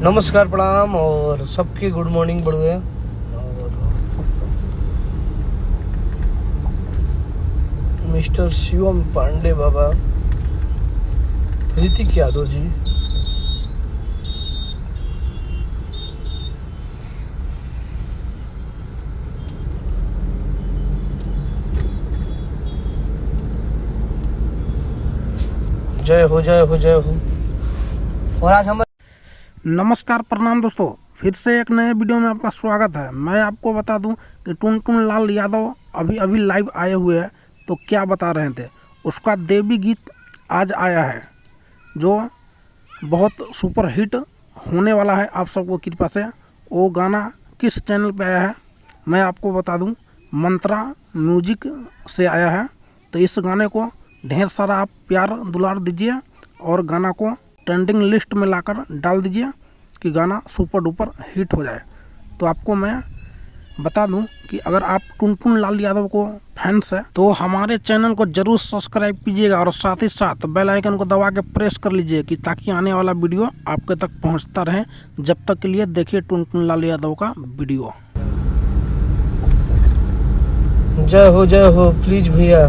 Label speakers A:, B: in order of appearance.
A: नमस्कार, प्रणाम और सबकी गुड मॉर्निंग बड़ुए। और मिस्टर शिवम पांडे बाबा, ऋतिक यादव जी, जय हो जय हो जय हो। और आज हम
B: नमस्कार प्रणाम दोस्तों, फिर से एक नए वीडियो में आपका स्वागत है। मैं आपको बता दूं कि टुनटुन लाल यादव अभी लाइव आए हुए हैं, तो क्या बता रहे थे। उसका देवी गीत आज आया है जो बहुत सुपर हिट होने वाला है आप सबको कृपा से। वो गाना किस चैनल पे आया है मैं आपको बता दूं, मंत्रा म्यूजिक से आया है। तो इस गाने को ढेर सारा आप प्यार दुलार दीजिए और गाना को ट्रेंडिंग लिस्ट में लाकर डाल दीजिए कि गाना सुपर डुपर हिट हो जाए। तो आपको मैं बता दूं कि अगर आप टुनटुन लाल यादव को फैंस है तो हमारे चैनल को जरूर सब्सक्राइब कीजिएगा और साथ ही साथ बेल आइकन को दबा के प्रेस कर लीजिए कि ताकि आने वाला वीडियो आपके तक पहुंचता रहे। जब तक के लिए देखिए टुनटुन लाल यादव का वीडियो।
A: जय हो प्लीज भैया।